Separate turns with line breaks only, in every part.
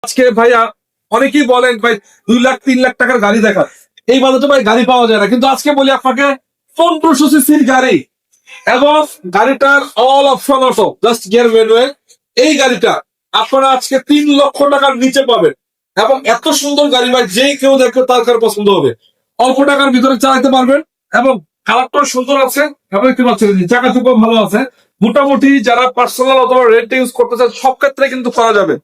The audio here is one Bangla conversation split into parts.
আজকে ভাই অনেকেই বলেন ভাই 2 লাখ 3 লাখ টাকার গাড়ি দেখা এই বাজেটে ভাই গাড়ি পাওয়া যায় না, কিন্তু আজকে বলি আপনাকে 1500 সিসির গাড়ি এবং গাড়িটার all option auto just gear manual. এই গাড়িটা আপনারা আজকে 3 লক্ষ টাকার নিচে পাবেন এবং এত সুন্দর গাড়ি ভাই যে কেউ দেখবে তার কার পছন্দ হবে। অল্প টাকার ভিতরে চালাতে পারবেন এবং কালারটা সুন্দর আছে এবং দেখতে পাচ্ছেন চাকা চুকা ভালো আছে। মোটামুটি যারা পার্সোনাল অথবা রেন্ট ইউজ করতে চান সব ক্ষেত্রে কিন্তু করা যাবে।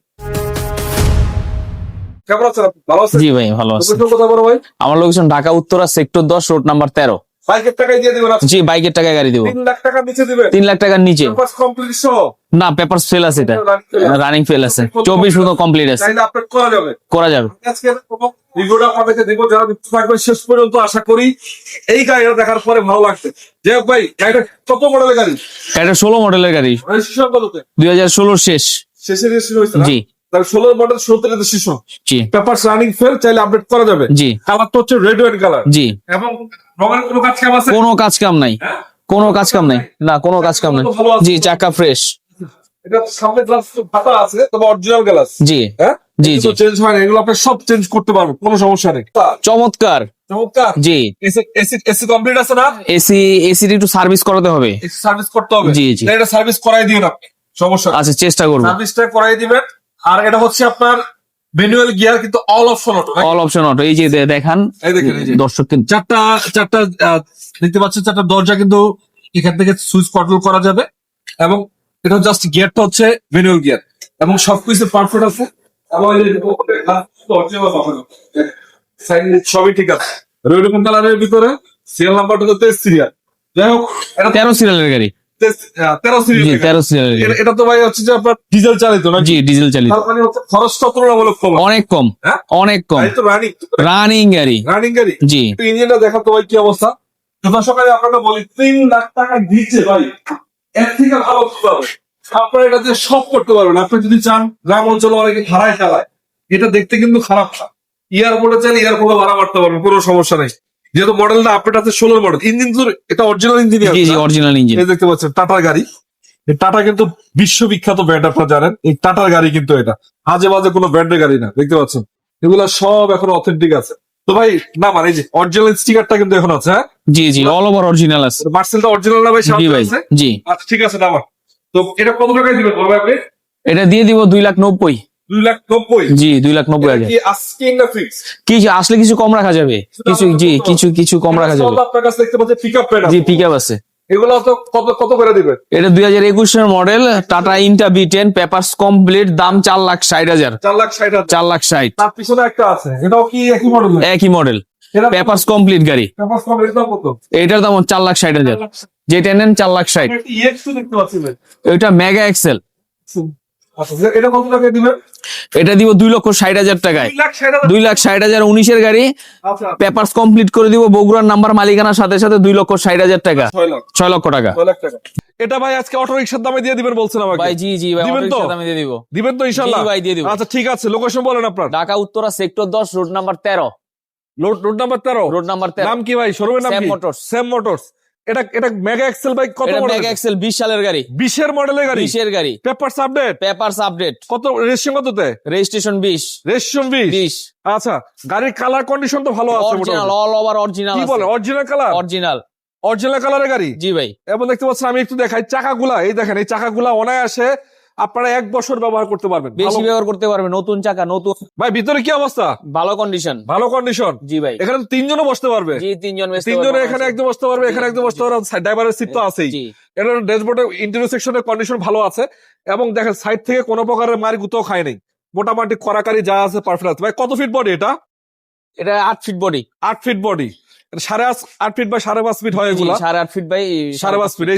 কেমন আছেন আপনি? ভালো আছেন?
জি ভাই ভালো আছি।
লোকেশন কোথায় বড় ভাই?
আমার location Dhaka Uttara sector 10 road number 13।
বাইকের টাকায় দিয়ে দিবেন আজকে?
জি বাইকের টাকায় গাড়ি দিব।
3 লাখ টাকার নিচে দিবেন?
3 লাখ টাকার নিচে
পেপারস কমপ্লিট সহ?
না, পেপারস ফেল আছে, এটা রানিং ফেল আছে। 24 মতো কমপ্লিট আছে,
চাইলে আপডেট করা যাবে।
করা যাবে।
আজকে ভিডিওটা আপনাদেরকে দেবো, যারা দেখতে থাকবেন শেষ পর্যন্ত। আশা করি এই গাড়িটা দেখার পরে ভালো লাগছে। যাই হোক ভাই, গাড়িটা কত মডেলের গাড়ি?
এটা 16 মডেলের গাড়ি,
রেজিস্ট্রেশন কততে?
2016 শেষ।
শেষে রেজিস্ট্রেশন হয়েছে না?
জি
তাহলে 16 মডেল 16 রেজিস্ট্রেশন।
জি
পেপারস রানিং ফেল, চাইলে আপডেট করা যাবে।
জি
কালারটা হচ্ছে রেড ওয়াইন কালার
জি।
এবং রঙের কোনো কাজ কাম আছে?
কোনো কাজ কাম নাই, কোনো কাজ কাম নাই, না কোনো কাজ কাম নাই। জি চাকা ফ্রেশ।
এটা সামনে গ্লাস ফাটা আছে, তবে অরিজিনাল গ্লাস।
জি
হ্যাঁ
জি জি।
চেঞ্জ হয় না, এগুলো আপনি সব চেঞ্জ করতে পারবেন, কোনো সমস্যা নেই।
চমৎকার।
চমৎকার।
জি
এসি এসি এসি কমপ্লিট আছে না?
এসি একটু সার্ভিস করাতে হবে।
এসি সার্ভিস করতে হবে?
জি, জি।
এটা সার্ভিস করাই দিবেন আপনি, সমস্যা নেই।
আচ্ছা চেষ্টা করবো।
সার্ভিসটা করাই দিবেন। আর এটা হচ্ছে আপনার ম্যানুয়াল গিয়ার, কিন্তু all option auto.
All option auto, এই যে দেখান
এই দেখেন, এই যে
দর্শক কিন্তু
চারটা দেখতে পাচ্ছেন, চারটা দরজা কিন্তু এখান থেকে সুইচ কন্ট্রোল করা যাবে এবং এটা জাস্ট গিয়ারটা হচ্ছে ম্যানুয়াল গিয়ার এবং সবকিছু পারফেক্ট আছে এবং এই যে সবই ঠিক আছে। এরকম কালারের ভিতরে সিরিয়াল নাম্বারটা হচ্ছে সিরিয়াল। যাই হোক, এটা
13 সিরিয়ালের গাড়ি।
13
জি
সিরিয়াল।
13 সিরিয়ালের গাড়ি।
এটা তো ভাই হচ্ছে যে আপনার ডিজেল চালিত না?
জি ডিজেল চালিত।
তার মানে হচ্ছে খরচটা তুলনামূলক কম।
অনেক কম,
হ্যাঁ?
অনেক কম।
গাড়ি তো রানিং
রানিং গাড়ি।
রানিং গাড়ি।
জি
একটু ইঞ্জিনটা দেখাতো ভাই, কি অবস্থা। সকালে আপনাকে বলি 3 লাখ টাকা দিচ্ছে ভাই, এর থেকে ভালো কি পাবে? আপনারা এটা দিয়ে সব করতে পারবেন। আপনি যদি চান, গ্রাম অঞ্চলে অনেকে ভাড়ায় চালায়, এটা দেখতে কিন্তু খারাপ না। এয়ারপোর্টে চাইলে এয়ারপোর্টে ভাড়া মারতে পারবেন, কোনো সমস্যা নেই। যেহেতু মডেলটা আপডেট আছে 16 মডেল, ইঞ্জিন তো এটা অরিজিনাল ইঞ্জিন।
জি জি অরিজিনাল ইঞ্জিন।
এই দেখতে পাচ্ছেন টাটার গাড়ি। এই টাটা কিন্তু বিশ্ববিখ্যাত ব্র্যান্ড, আপনারা জানেন। এই টাটার গাড়ি কিন্তু এটা আজে বাজে কোনো ব্র্যান্ডের গাড়ি না। দেখতে পাচ্ছেন এগুলা সব এখন অথেন্টিক আছে। তো ভাই না, মানে এই যে অরিজিনাল স্টিকারটা কিন্তু এখন আছে। হ্যাঁ
জি জি অল ওভার অরিজিনাল আছে।
মার্সেলটা অরিজিনাল না ভাই?
জি ভাই জি।
আচ্ছা ঠিক আছে, নামা। তো এটা কত টাকায় দিবেন বলবেন আপনি?
এটা দিয়ে দিব 2,90,000।
2,90,000?
জি 2,90,000।
কি আস্কিং না ফিক্স?
কিছু আসলে কিছু কম রাখা যাবে, কিছু জি কিছু কম রাখা যাবে।
আপনার কাছে দেখতে পাচ্ছি পিকআপ প্যাড
জি
আছে।
পিকআপ আছে।
এগুলো তো কত কত করে দিবেন?
এটা 2021 এর model Tata Intra B10, papers complete, দাম 4,60,000।
4,60,000?
4,60,000
তার পিছনে একটা আছে, এটাও কি একই মডেল?
একই মডেল, পেপারস কমপ্লিট গাড়ি।
পেপারস কমপ্লিট দাম কত?
এটার দাম 4,60,000। যেটা নেন 4,60,000।
একটা EX2 দেখতে পাচ্ছি ভাই।
ওইটা মেগা এক্সেল।
আচ্ছা এটা কত টাকায় দিবেন?
এটা দিব 2,60,000 টাকায়।
2,60,000?
2,60,000 19 এর গাড়ি,
আচ্ছা
পেপারস কমপ্লিট করে দিব, বগুড়ার নাম্বার, মালিকানার সাথে সাথে 2,60,000 টাকা।
6 লাখ।
6 লক্ষ টাকা।
6 লাখ টাকা। এটা ভাই আজকে অটো রিকশার দামে দিয়ে দিবেন বলছেন আমাকে?
ভাই জি জি ভাই
দিবেন তো?
অটোরিকশা দামে দিয়ে দিব।
দিবেন তো ইনশাআল্লাহ?
জি ভাই দিয়ে দিব।
আচ্ছা ঠিক আছে, লোকেশন বলেন আপনার।
Dhaka Uttara sector 10 road number 13।
Road number 13?
Road number 13।
নাম কি ভাই? শোরুমের নাম
স্যাম
কি?
মোটরস।
Sam motors. এটা মেগা এক্সেল ভাই, কত
এটা
মডেল?
মেগা এক্সেল 20 সালের গাড়ি।
20 এর মডেলের গাড়ি?
20 এর গাড়ি,
পেপারস আপডেট?
Papers update.
কত রেজিস্ট্রেশন কততে?
রেজিস্ট্রেশন 20।
রেজিস্ট্রেশন 20?
20
আচ্ছা, গাড়ির কালার কন্ডিশন তো ভালো আছে
অরিজিনাল,
মোটামুটি।
অল ওভার অরিজিনাল
কি
আছে।
বলে অরিজিনাল কালার?
অরিজিনাল।
অরিজিনাল কালারের গাড়ি?
জি ভাই।
এবং দেখতে পাচ্ছেন, আমি একটু দেখাই চাকাগুলা। এই দেখেন, এই চাকাগুলা অনায়াসে আপনারা 1 বছর ব্যবহার করতে পারবেন।
বেশি
ভালো-
ব্যবহার করতে পারবে, নতুন চাকা, নতুন,
ভাই ভিতরে কি অবস্থা?
ভালো কন্ডিশন।
ভালো কন্ডিশন?
জি ভাই।
এখানে তো 3 জনও বসতে পারবে।
জি 3 জন বসতে
তিনজনে
পারবে।
এখানে একদম বসতে পারবে, এখানে একদম বসতে পারবে। ড্রাইভারের সিট তো আছেই।
জি
এটার ড্যাশবোর্ডের ইন্টেরিয়র সেকশনের কন্ডিশন ভালো আছে এবং দেখেন সাইড থেকে কোনো প্রকারের মার গুতাও খায় নাই। মোটামুটি কড়াকারি যা আছে পারফেক্ট আছে। ভাই কত ফিট বডি এটা?
এটা 8 feet body.
8 feet body. 8.5 feet বা 5.5 ফিট হয় এগুলা।
8.5 feet by
5.5 feet.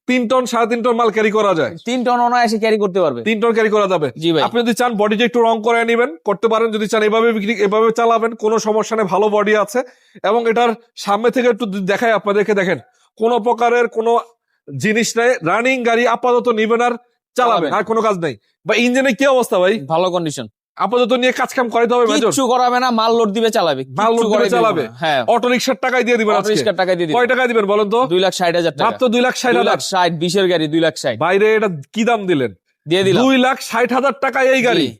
3 ton 3.5 ton মাল ক্যারি করা যায়।
3 টন অনায়াসে ক্যারি করতে পারবে।
3 টন ক্যারি করা যাবে।
জি ভাই।
আপনি যদি চান বডিটা একটু রং করে নেবেন, করতে পারেন। যদি চান এভাবে চালাবেন, কোনো সমস্যা নেই, ভালো বডি আছে। এবং এটার সামনে থেকে একটু দেখাই আপনাদেরকে, দেখেন কোনো প্রকারের কোনো জিনিস নেই। রানিং গাড়ি, আপাতত নিবেন আর চালাবেন, আর কোনো কাজ নেই। বা ইঞ্জিনের কি অবস্থা ভাই?
ভালো কন্ডিশন।
আপাতত নিয়ে কাজ কাম করাইতে হবে মেজর?
কিচ্ছু করাবে না, মাল লোড দিবে চালাবে।
মাল লোড দিবে চালাবে?
হ্যাঁ।
অটো রিকশার টাকায় দিয়ে দিবেন আজকে?
অটো রিকশার টাকা দিয়ে দিবেন।
কয় টাকায় দিবেন বলেন তো?
2,60,000 টাকা।
মাত্র 2,60,000?
2,60,000 20 এর গাড়ি 2,60,000
বাইরে এটা কি দাম দিলেন?
দিয়ে দিলাম।
2,60,000 টাকায় এই গাড়ি?
জি।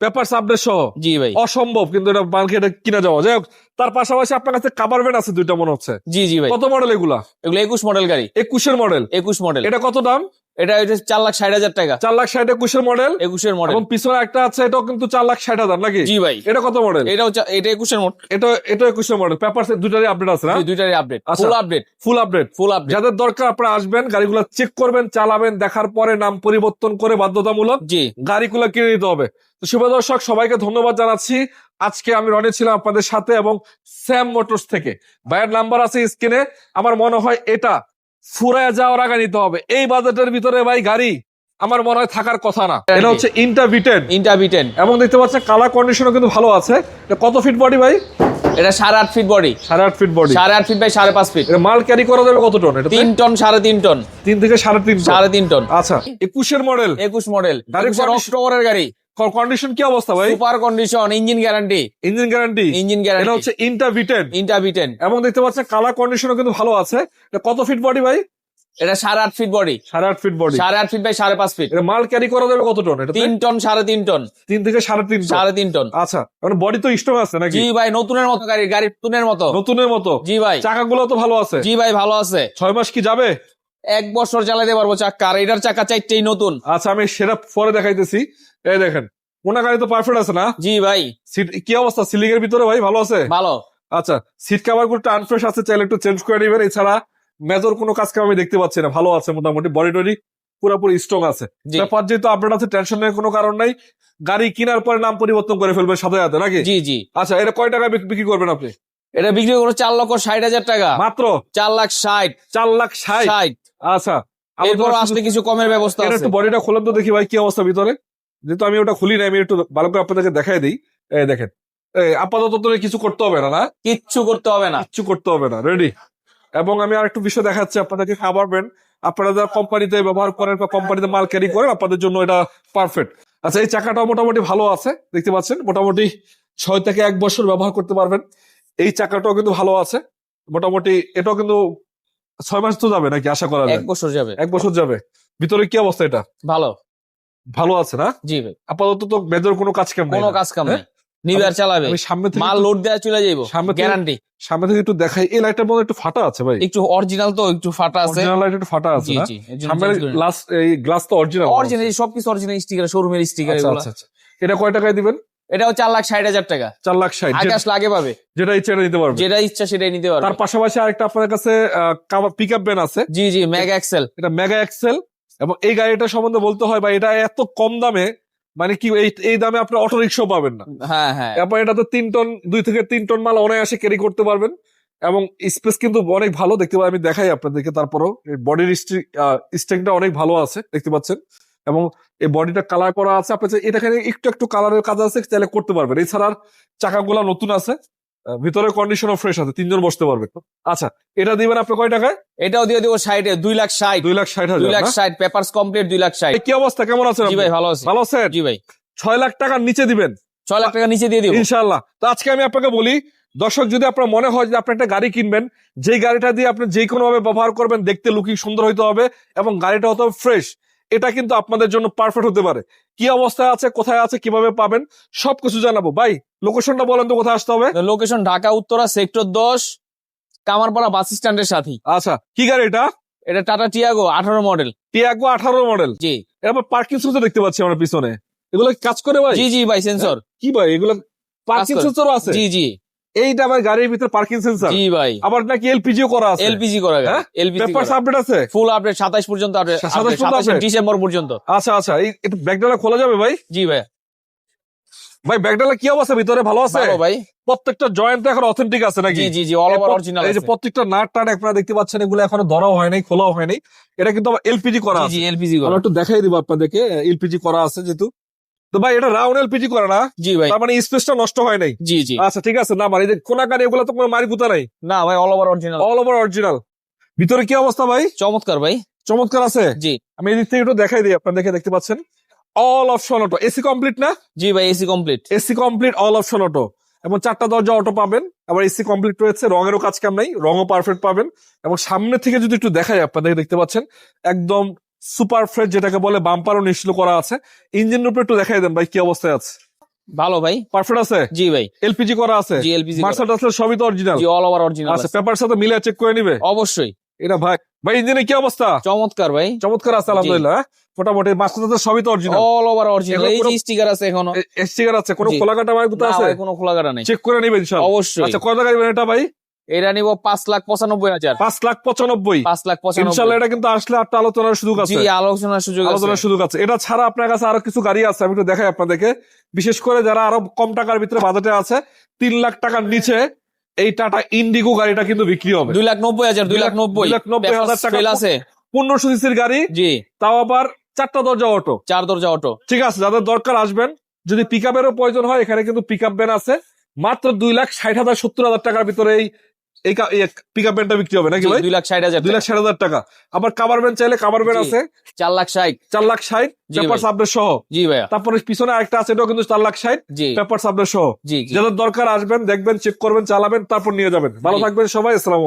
পেপারস আপডেট সহ
জি ভাই,
অসম্ভব কিন্তু এটা মার্কেটে কিনা যাওয়া। যাই হোক, তার পাশাপাশি আপনার কাছে কাভার ভ্যান আছে দুইটা মনে হচ্ছে।
জি জি ভাই,
কত মডেল এগুলা?
এগুলো 21 মডেল গাড়ি,
21-এর মডেল।
21 মডেল।
এটা কত দাম?
এটা 4,60,000 টাকা,
4,60,000 21-এর মডেল।
21-এর মডেল।
এবং পিছনে একটা আছে, এটাও কিন্তু 4,60,000 নাকি?
জি ভাই,
এটা কত মডেল?
এটা 21-এর মডেল।
এটা 21-এর মডেল। পেপারস দুটারই আপডেট আছে না?
দুইটারই আপডেট,
আচ্ছা।
Full update,
full update.
Full update.
যাদের দরকার আপনারা আসবেন, গাড়িগুলো চেক করবেন, চালাবেন, দেখার পরে নাম পরিবর্তন করে বাধ্যতামূলক
জি
গাড়িগুলো কিনে নিতে হবে। তো শুভ দর্শক, সবাইকে ধন্যবাদ জানাচ্ছি। আজকে আমি রনি ছিলাম আপনাদের সাথে এবং স্যাম মোটরস থেকে। ভাইয়ের নাম্বার আছে স্ক্রিনে। আমার মনে হয় এটা ফুরায় যাওয়ার আগে নিতে হবে। এই বাজেটের ভিতরে ভাই গাড়ি আমার মনে হয় থাকার কথা না। এটা হচ্ছে ইন্টা V10
ইন্টারভিটেন।
এবং দেখতে পাচ্ছেন কালার কন্ডিশনও কিন্তু ভালো আছে। এটা কত ফিট বডি ভাই?
এটা 8.5 feet body,
8.5 feet body.
8.5 feet by 5.5 feet.
এটা মাল ক্যারি করা যাবে কত টন? এটা
3 টন, 3.5 টন,
3 থেকে 3.5 টন।
3.5 টন।
আচ্ছা, 21-এর মডেল।
21 মডেল,
গাড়ির
21-এর
condition-
অক্টোবরের গাড়ি।
কন্ডিশন কি অবস্থা ভাই?
Super condition, engine guarantee,
engine guarantee.
Engine
এটা
গ্যারান্টি।
হচ্ছে ইন্টা V10
ইন্টারভিটেন।
এবং দেখতে পাচ্ছেন কালার কন্ডিশনও কিন্তু ভালো আছে। এটা কত ফিট বডি ভাই?
এটা 8.5 feet body,
8.5 feet body.
8.5 feet by 5.5 feet.
এটা মাল ক্যারি করা যাবে কত টন? এটা
3 টন, 3.5 টন,
3 থেকে 3.5 টন।
3.5 টন।
আচ্ছা, মানে বডি তো স্ট্রং আছে নাকি?
জি ভাই, নতুনের মতো গাড়ি, গাড়ি নতুনের মতো।
নতুনের মতো।
জি ভাই,
চাকাগুলো তো ভালো আছে।
জি ভাই, ভালো আছে।
6 মাস কি যাবে?
1 বছর চালাতে পারবো চাকা। আর এটার চাকা 4টেই নতুন।
আচ্ছা, আমি সেটা পরে দেখাইতেছি। এই দেখেন, কোনা গাড়ি তো পারফেক্ট আছে না?
জি ভাই,
সিট কি অবস্থা? সিলিং এর ভিতরে ভাই ভালো আছে?
ভালো।
আচ্ছা, সিট কভার গুলো আনফ্রেশ আছে, চাইলে একটু চেঞ্জ করে নেবেন। এছাড়া মেজর কোনো কাজ কাম আমি দেখতে পাচ্ছি না, ভালো আছে মোটামুটি। বডি টডি পুরোপুরি স্ট্রং আছে।
জি
ব্যাপার যেহেতু আপডেট আছে, টেনশন নেওয়ার কোনো কারণ নাই। গাড়ি কেনার পরে নাম পরিবর্তন করে ফেলবেন সাথে সাথে নাকি?
জি জি।
আচ্ছা, এটা কয় টাকা বিক্রি করবেন আপনি?
এটা বিক্রি করবো 4,60,000 টাকা।
মাত্র
4,60,000।
4,60,000।
60।
আচ্ছা,
এরপর আসলে কিছু কমের ব্যবস্থা
এটা
আছে।
একটু বডিটা খোলেন তো দেখি ভাই কি অবস্থা ভিতরে। যেহেতু আমি ওটা খুলি না, আমি একটু ভালো করে আপনাদেরকে দেখাই দিই। এই দেখেন, আপাতত তো কিছু করতে হবে না, না
কিচ্ছু করতে হবে না।
কিচ্ছু করতে হবে না, রেডি। এবং আমি আর একটু বিষয় দেখাচ্ছি আপনাদেরকে, খাবার ব্র্যান্ড আপনারা যারা কোম্পানিতে ব্যবহার করেন বা কোম্পানিতে মাল ক্যারি করেন, আপনাদের জন্য এটা পারফেক্ট। আচ্ছা, এই চাকাটাও মোটামুটি ভালো আছে, দেখতে পাচ্ছেন। মোটামুটি 6 থেকে 1 বছর ব্যবহার করতে পারবেন। এই চাকাটাও কিন্তু ভালো আছে মোটামুটি। এটাও কিন্তু 6 মাস তো যাবে নাকি আশা করা যায়?
1 বছর যাবে।
1 বছর যাবে। ভিতরে কি অবস্থা? এটা
ভালো।
ভালো আছে না?
জি ভাই,
আপাতত তো মেজর কোনো কাজ কাম নেই
কোনো
না?
কাজ কাম
হ্যাঁ?
নেই। নিবার চালাবে,
আমি সামনে থেকে
মাল লোড দেওয়া চলে যাইবো,
সামনে থেকে-
গ্যারান্টি।
সামনে থেকে একটু দেখাই। এই লাইটটার মধ্যে একটু ফাটা আছে ভাই।
একটু অরিজিনাল তো, একটু ফাটা আছে।
অরিজিনাল লাইট একটু ফাটা আছে
জি
না?
জি, এর জন্য
সামনে
change করে নিন।
গ্লাস, এই গ্লাস তো অরিজিনাল।
অরিজিনাল, সবকিছু অরিজিনাল স্টিকার, শোরুমের স্টিকার
আচ্ছা
এগুলো।
আচ্ছা আচ্ছা। এটা কয় টাকায় দিবেন?
এটাও 4,60,000 টাকা।
4,60,000।
আকাশ লাগে পাবে,
যেটা ইচ্ছা এটা নিতে পারবে।
যেটা ইচ্ছা সেটাই নিতে পারবে।
তার পাশাপাশি আরেকটা আপনার কাছে পিক আপ ভ্যান আছে।
জি জি, মেগা এক্সেল।
এটা মেগা এক্সেল। এবং এই গাড়িটা সম্বন্ধে বলতে হয়, বা এটা এত কম দামে, মানে কি এই দামে আপনি অটো রিক্সাও পাবেন না।
হ্যাঁ হ্যাঁ।
এরপর এটা তো 3 টন, 2 থেকে 3 টন মাল অনায়াসে ক্যারি করতে পারবেন। এবং স্পেস কিন্তু অনেক ভালো, দেখতে পাবেন। আমি দেখাই আপনাদেরকে। তারপরেও বডির স্ট্রেংটা অনেক ভালো আছে, দেখতে পাচ্ছেন। এবং এই বডিটা কালার করা আছে। আপনি এটাখানে একটু একটু কালারের কাজ আছে, চাইলে করতে পারবেন। এছাড়া চাকাগুলা নতুন আছে, ভিতরে কন্ডিশনও ফ্রেশ আছে, 3 জন বসতে পারবে। আচ্ছা, এটা দিবেন আপনি কয় টাকায়?
এটাও দিয়ে দিব 60-এ, 2,60,000।
2,60,000।
2,60,000 পেপারস কমপ্লিট, 2,60,000।
কি অবস্থা, কেমন আছেন
জি
আপনি?
ভাই, ভালো আছি।
ভালো আছেন?
জি ভাই,
6 লাখ টাকার নিচে দিবেন
6 লাখ টাকা নিচে দিয়ে দিব।
ইনশাআল্লাহ। তো আজকে আমি আপনাকে বলি, দর্শক, যদি আপনার মনে হয় যে আপনি একটা গাড়ি কিনবেন, যেই গাড়িটা দিয়ে আপনি যে কোনো ভাবে ব্যবহার করবেন, দেখতে লুকিং সুন্দর হইতে হবে এবং গাড়িটা হতে হবে ফ্রেশ, এটা কিন্তু আপনাদের জন্য পারফেক্ট হতে পারে। কি অবস্থায় আছে, কোথায় আছে, কিভাবে পাবেন, সবকিছু জানাবো। ভাই, লোকেশনটা বলেন তো, কোথায় আসতে হবে?
Location Dhaka Uttara, sector 10, Kamarpara bus স্ট্যান্ডের সাথে।
আচ্ছা, কি গাড়ি এটা?
এটা টাটা টিয়াগো 18 মডেল।
টিয়াগো 18 মডেল।
জি
এরপর পার্কিং সেন্সর দেখতে পাচ্ছি আমরা পিছনে। এগুলো কি কাজ করে ভাই?
জি জি ভাই, সেন্সর।
কি ভাই এগুলো? পার্কিং
করে।
সেন্সরও আছে?
জি জি
এইটা আমার গাড়ির ভিতরে পার্কিং সেন্সর।
জি ভাই,
আবার নাকি এলপিজিও করা আছে?
এলপিজি করা গেছে।
হ্যাঁ?
এলপিজি
পেপারস আপডেট আছে?
ফুল আপডেট, 27 পর্যন্ত আপডেট।
27 পর্যন্ত
27
update?
ডিসেম্বর পর্যন্ত।
আচ্ছা আচ্ছা, এই একটু ব্যাগডালা খোলা যাবে ভাই?
জি ভাই,
ভাই, ব্যাগডালা কি অবস্থা, ভিতরে ভালো আছে?
ভালো ভাই।
প্রত্যেকটা জয়েন্ট তো এখন অথেন্টিক আছে নাকি?
জি জি জি, অল ওভার অরিজিনাল
এই যে
আছে।
প্রত্যেকটা নাট টাট আপনারা দেখতে পাচ্ছেন, এগুলো এখনো ধরাও হয় নাই, খোলাও হয় নাই। এটা কিন্তু আবার এলপিজি করা
জি
আছে।
জি, এলপিজি করা।
আমরা একটু দেখাই দিব আপনাদেরকে, এলপিজি করা আছে যেহেতু। তো ভাই, এটা রাউন্ড এলপিজি করা না?
জি ভাই,
তার মানে স্পেসটা নষ্ট হয় নাই?
জি জি।
আচ্ছা, ঠিক আছে। না, মানে এই যে কোনা গাড়ি, এগুলো তো কোনো মারি গুতা নাই,
না ভাই, all over original.
All over original. ভিতরে কি অবস্থা ভাই?
চমৎকার ভাই।
চমৎকার আছে।
জি
আমি এদিক থেকে একটু দেখাই দিই আপনাদেরকে, দেখতে পাচ্ছেন all option auto. AC complete না?
জি ভাই, AC complete.
AC complete, all option auto. এবং 4টা দরজা অটো পাবেন। আবার এসি কমপ্লিট রয়েছে, রঙেরও কাজ কাম নাই, রঙও পারফেক্ট পাবেন। এবং সামনে থেকে যদি একটু দেখাই আপনাদের, দেখতে পাচ্ছেন একদম সুপার ফ্রেশ, যেটাকে বলে বাম্পারও নিশ্চিত করা আছে। ইঞ্জিন রূপে একটু দেখাই দেন ভাই, কি অবস্থায় আছে?
ভালো ভাই।
পারফেক্ট আছে,
জি ভাই।
এলপিজি করা আছে,
জি এলপিজি
মার্সেল টার্সেল সবই তো অরিজিনাল।
জি অল ওভার অরিজিনাল
আচ্ছা, পেপার সাথে মিলে চেক করে নিবে
অবশ্যই।
এটা ভাই। ভাই ইঞ্জিনের কি অবস্থা?
চমৎকার ভাই,
চমৎকার আছে আলহামদুলিল্লাহ। মোটামুটি মার্সেল টার্সেল সবই তো অরিজিনাল,
অল ওভার অরিজিনাল। এই যে স্টিকার আছে এখনো,
স্টিকার আছে, কোনো
জি।
খোলা কাটা ভাই কোথাও
না
আছে?
ভাই, কোনো খোলা কাটা নেই।
চেক করে নিবে ইনশাআল্লাহ।
অবশ্যই।
আচ্ছা, কত টাকা দিবেন এটা ভাই?
এটা নিব 5,95,000।
5,95,000।
5,95,000
ইনশাআল্লাহ এটা কিন্তু আসলে একটা আলোচনার সুযোগ আছে।
জি আলোচনার সুযোগ আছে।
আলোচনার সুযোগ আছে। এটা ছাড়া আপনার কাছে আরো কিছু গাড়ি আছে, আমি একটু দেখাই আপনাদেরকে। বিশেষ করে যারা আরো কম টাকার ভিতরে বাজেটে আছে, 3 লাখ টাকার নিচে এই টাটা ইন্ডিগো গাড়িটা কিন্তু বিক্রি হবে
2,90,000,
2,90,000 টাকা
ফেল আছে।
1500 সিসির গাড়ি,
জি
তাও আবার 4টা দরজা অটো।
4 দরজা অটো।
ঠিক আছে, যাদের দরকার আসবেন। যদি পিক আপেরও প্রয়োজন হয়, এখানে কিন্তু পিক আপ ভ্যান আছে। মাত্র 2,60,000 70,000 টাকার ভিতরে এই পিক আপ ভ্যানটা বিক্রি হবে নাকি ভাই?
2,60,000।
2,60,000 টাকা। আবার কাভার ভ্যান চাইলে কাভার ভ্যান
জি।
আছে
4,60,000।
4,60,000
জি
পেপার
ভাই।
সাবলেট সহ।
জি ভাইয়া।
তারপরে পিছনে আরেকটা আছে, এটাও কিন্তু 4,60,000
জি
পেপার সাবলেট সহ।
জি জি।
যাদের দরকার আসবেন, দেখবেন, চেক করবেন, চালাবেন, তারপর নিয়ে যাবেন। ভালো
জি।
থাকবেন সবাই, আসসালামু আলাইকুম।